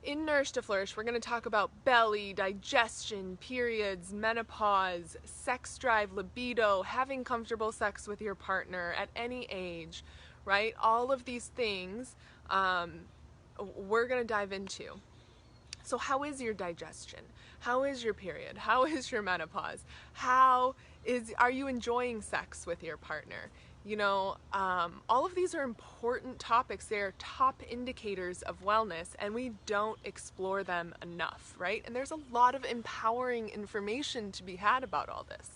In Nourish to Flourish, we're going to talk about belly, digestion, periods, menopause, sex drive, libido, having comfortable sex with your partner at any age, right? All of these things we're going to dive into. So how is your digestion? How is your period? How is your menopause? Are you enjoying sex with your partner? You know, all of these are important topics. They are top indicators of wellness, and we don't explore them enough, right? And there's a lot of empowering information to be had about all this.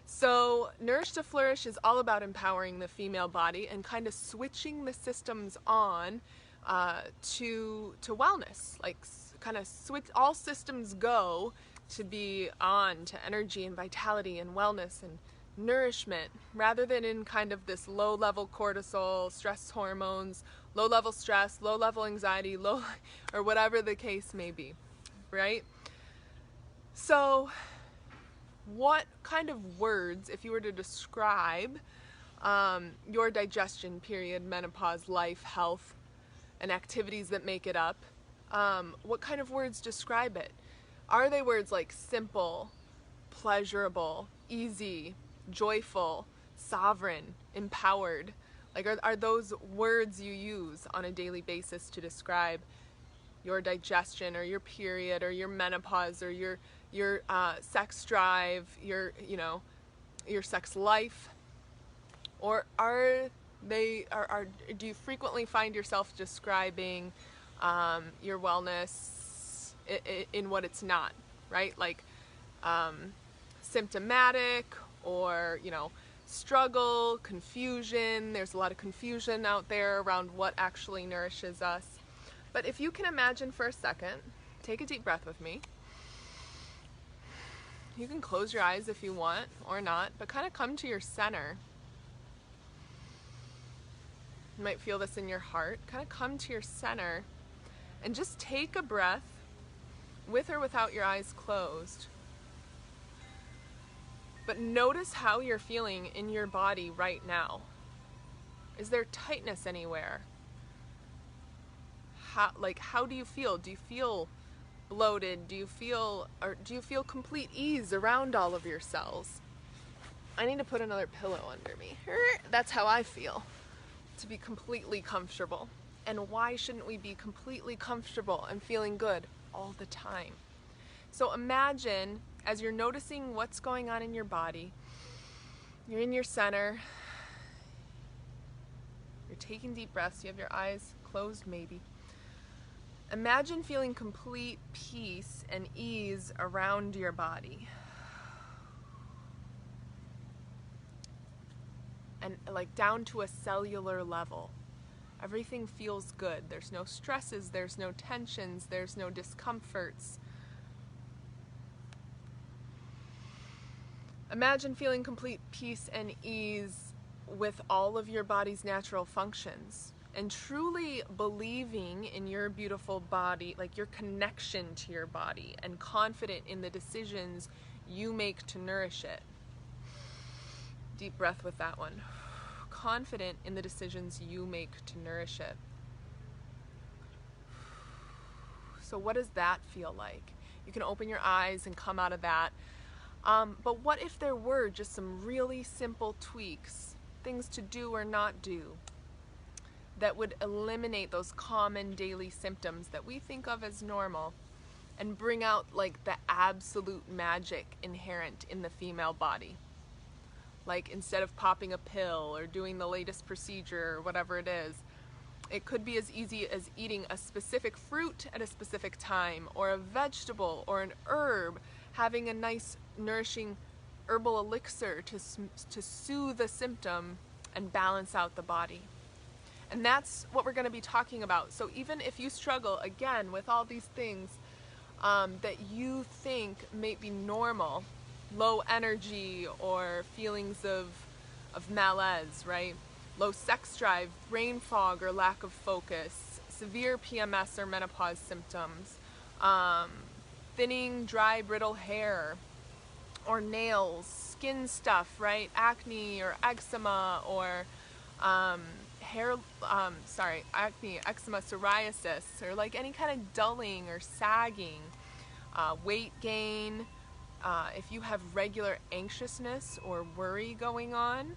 So Nourish to Flourish is all about empowering the female body and kind of switching the systems on to wellness, like kind of switch all systems go to be on to energy and vitality and wellness and nourishment, rather than in kind of this low-level cortisol, stress hormones, low-level stress, low-level anxiety, or whatever the case may be, right? So what kind of words, if you were to describe your digestion, period, menopause, life, health, and activities that make it up, what kind of words describe it? Are they words like simple, pleasurable, easy, joyful, sovereign, empowered? Like, are those words you use on a daily basis to describe your digestion or your period or your menopause or your sex drive, your sex life? Or do you frequently find yourself describing your wellness in what it's not, right? Like symptomatic, or struggle, confusion. There's a lot of confusion out there around what actually nourishes us. But if you can imagine for a second, take a deep breath with me. You can close your eyes if you want or not, but kind of come to your center. You might feel this in your heart. Kind of come to your center and just take a breath with or without your eyes closed. But notice how you're feeling in your body right now. Is there tightness anywhere? How do you feel? Do you feel bloated? Do you feel complete ease around all of your cells? I need to put another pillow under me. That's how I feel. To be completely comfortable. And why shouldn't we be completely comfortable and feeling good all the time? So imagine, as you're noticing what's going on in your body, you're in your center, you're taking deep breaths, you have your eyes closed maybe. Imagine feeling complete peace and ease around your body. And like down to a cellular level. Everything feels good. There's no stresses, there's no tensions, there's no discomforts. Imagine feeling complete peace and ease with all of your body's natural functions, and truly believing in your beautiful body, like your connection to your body, and confident in the decisions you make to nourish it. Deep breath with that one. Confident in the decisions you make to nourish it. So what does that feel like? You can open your eyes and come out of that. But what if there were just some really simple tweaks, things to do or not do, that would eliminate those common daily symptoms that we think of as normal and bring out like the absolute magic inherent in the female body? Like, instead of popping a pill or doing the latest procedure or whatever it is, it could be as easy as eating a specific fruit at a specific time, or a vegetable or an herb, having a nice nourishing herbal elixir to soothe the symptom and balance out the body. And that's what we're going to be talking about. So even if you struggle, again, with all these things that you think may be normal, low energy or feelings of malaise, right? Low sex drive, brain fog or lack of focus, severe PMS or menopause symptoms, thinning, dry, brittle hair or nails, skin stuff, right? Acne or eczema or acne, eczema, psoriasis, or like any kind of dulling or sagging, weight gain, if you have regular anxiousness or worry going on,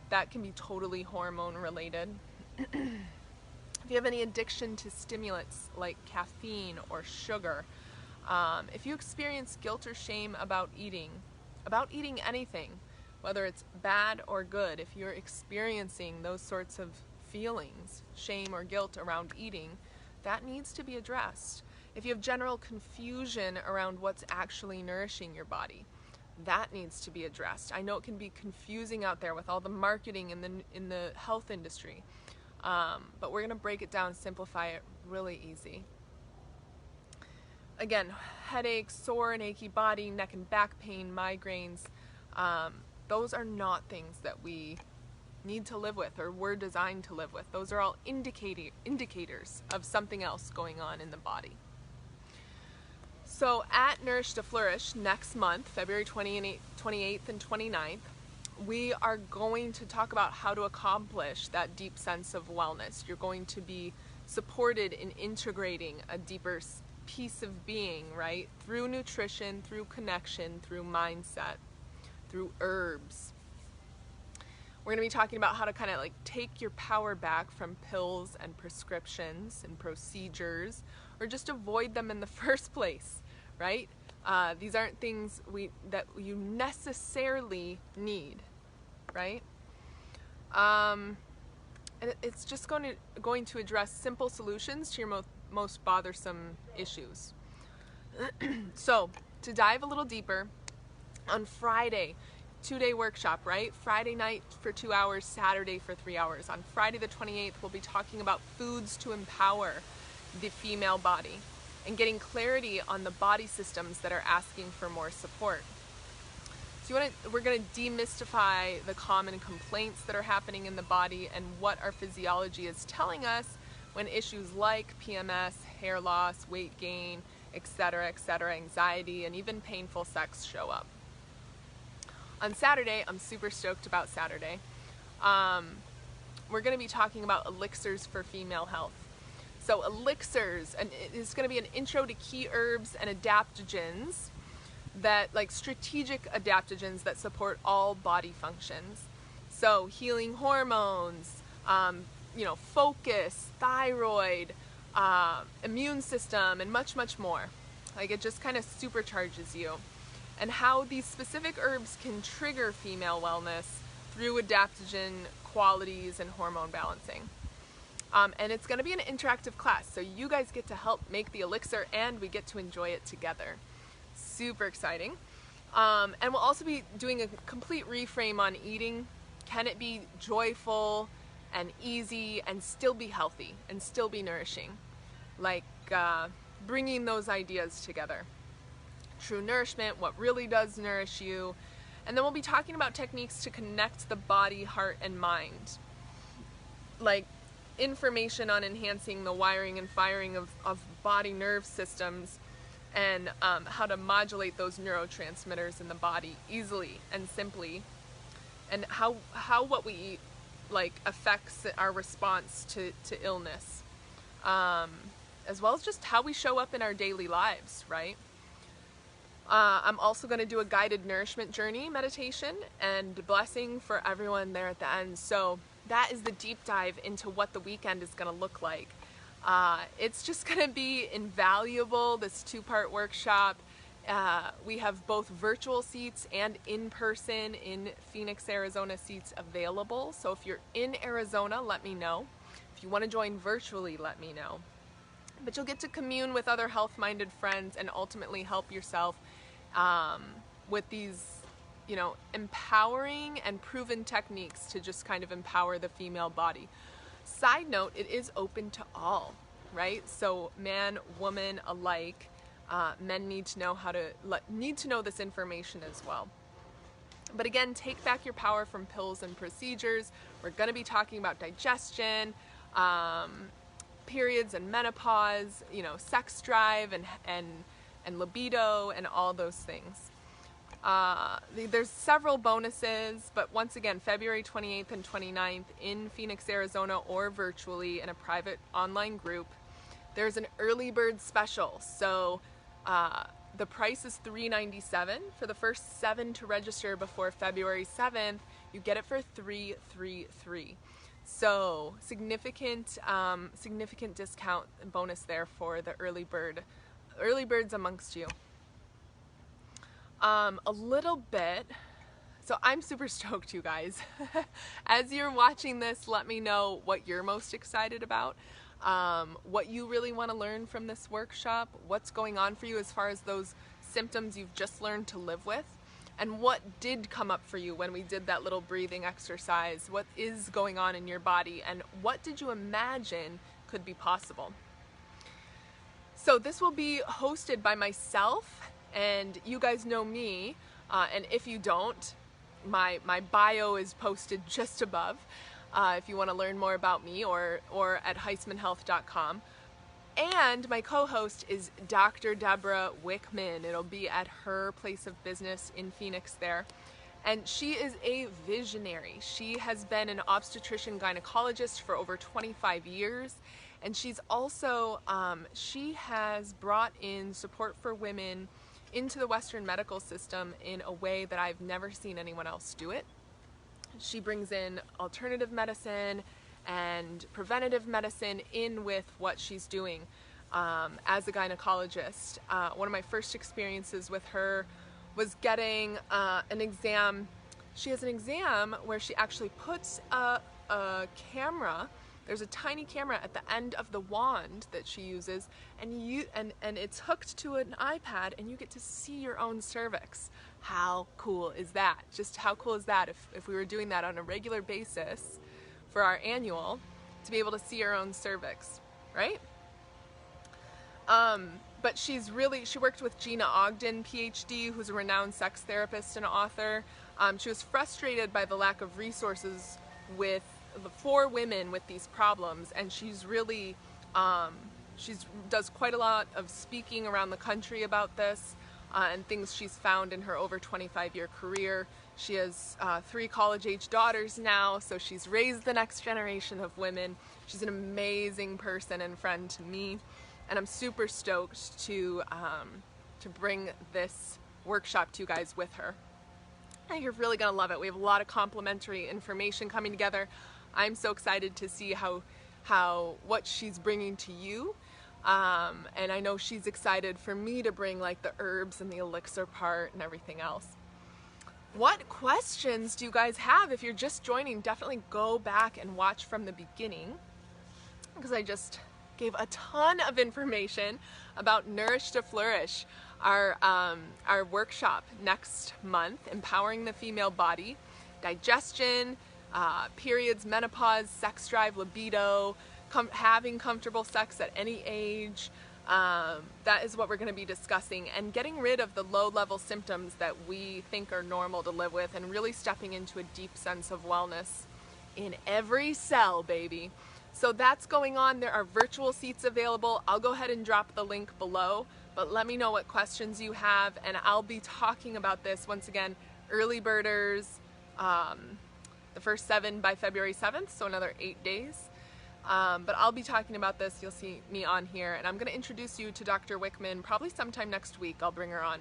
that can be totally hormone related. If you have any addiction to stimulants like caffeine or sugar, if you experience guilt or shame about eating anything, whether it's bad or good, if you're experiencing those sorts of feelings, shame or guilt around eating, that needs to be addressed. If you have general confusion around what's actually nourishing your body, that needs to be addressed. I know it can be confusing out there with all the marketing in the health industry, but we're going to break it down, simplify it really easy. Again, headaches, sore and achy body, neck and back pain, migraines, those are not things that we need to live with or we're designed to live with. Those are all indicators of something else going on in the body. So at Nourish to Flourish next month, February 28th and 29th, we are going to talk about how to accomplish that deep sense of wellness. You're going to be supported in integrating a deeper piece of being, right? Through nutrition, through connection, through mindset, through herbs. We're going to be talking about how to kind of like take your power back from pills and prescriptions and procedures, or just avoid them in the first place, right? These aren't things that you necessarily need, right? And it's just going to address simple solutions to your most bothersome issues. So, to dive a little deeper, on Friday, 2-day workshop, right? Friday night for 2 hours, Saturday for 3 hours. On Friday the 28th, we'll be talking about foods to empower the female body and getting clarity on the body systems that are asking for more support. So we're going to demystify the common complaints that are happening in the body and what our physiology is telling us when issues like PMS, hair loss, weight gain, etc., anxiety, and even painful sex show up. On Saturday, I'm super stoked about Saturday. We're going to be talking about elixirs for female health. So elixirs, and it's going to be an intro to key herbs and adaptogens that, like strategic adaptogens that support all body functions. So healing hormones, focus, thyroid, immune system, and much, much more. Like it just kind of supercharges you. And how these specific herbs can trigger female wellness through adaptogen qualities and hormone balancing. And it's going to be an interactive class, so you guys get to help make the elixir and we get to enjoy it together. Super exciting. And we'll also be doing a complete reframe on eating. Can it be joyful and easy and still be healthy and still be nourishing? Like bringing those ideas together. True nourishment, what really does nourish you. And then we'll be talking about techniques to connect the body, heart, and mind. Like information on enhancing the wiring and firing of body nerve systems and how to modulate those neurotransmitters in the body easily and simply, and how what we eat like affects our response to illness, as well as just how we show up in our daily lives, right? I'm also going to do a guided nourishment journey meditation and blessing for everyone there at the end. So that is the deep dive into what the weekend is going to look like. It's just going to be invaluable, this 2-part workshop. We have both virtual seats and in-person in Phoenix, Arizona seats available. So if you're in Arizona, let me know. If you want to join virtually, let me know. But you'll get to commune with other health-minded friends and ultimately help yourself with these, empowering and proven techniques to just kind of empower the female body. Side note, it is open to all, right? So man, woman alike, men need to know this information as well. But again, take back your power from pills and procedures. We're going to be talking about digestion, periods and menopause, sex drive and libido and all those things. There's several bonuses, but once again, February 28th and 29th in Phoenix, Arizona, or virtually in a private online group. There's an early bird special, so the price is $397. For the first 7 to register before February 7th, you get it for $333. So significant discount bonus there for the early birds amongst you. A little bit. So I'm super stoked, you guys. As you're watching this, let me know what you're most excited about. What you really want to learn from this workshop, what's going on for you as far as those symptoms you've just learned to live with, and what did come up for you when we did that little breathing exercise, what is going on in your body, and what did you imagine could be possible. So this will be hosted by myself, and you guys know me, and if you don't, my bio is posted just above. If you want to learn more about me, or at heismanhealth.com. And my co-host is Dr. Debra Wickman. It'll be at her place of business in Phoenix there. And she is a visionary. She has been an obstetrician gynecologist for over 25 years. And she's also, she has brought in support for women into the Western medical system in a way that I've never seen anyone else do it. She brings in alternative medicine and preventative medicine in with what she's doing as a gynecologist. One of my first experiences with her was getting an exam. She has an exam where she actually puts a camera. There's a tiny camera at the end of the wand that she uses, and it's hooked to an iPad, and you get to see your own cervix. How cool is that? Just how cool is that if we were doing that on a regular basis for our annual, to be able to see our own cervix, right? But she worked with Gina Ogden, PhD, who's a renowned sex therapist and author. She was frustrated by the lack of resources for women with these problems, and she's really, does quite a lot of speaking around the country about this, and things she's found in her over 25-year career. She has 3 college-age daughters now, so she's raised the next generation of women. She's an amazing person and friend to me, and I'm super stoked to bring this workshop to you guys with her. I think you're really gonna love it. We have a lot of complimentary information coming together. I'm so excited to see what she's bringing to you. And I know she's excited for me to bring like the herbs and the elixir part and everything else. What questions do you guys have? If you're just joining, definitely go back and watch from the beginning, because I just gave a ton of information about Nourish to Flourish, our workshop next month, empowering the female body, digestion, periods, menopause, sex drive, libido, having comfortable sex at any age. That is what we're going to be discussing, and getting rid of the low-level symptoms that we think are normal to live with, and really stepping into a deep sense of wellness in every cell, baby. So that's going on. There are virtual seats available. I'll go ahead and drop the link below, but let me know what questions you have, and I'll be talking about this once again. Early birders, the first 7 by February 7th, so another 8 days. But I'll be talking about this. You'll see me on here, and I'm going to introduce you to Dr. Wickman probably sometime next week. I'll bring her on.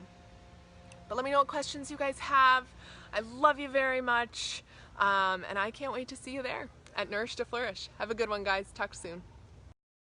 But let me know what questions you guys have. I love you very much, and I can't wait to see you there at Nourish to Flourish. Have a good one, guys. Talk soon.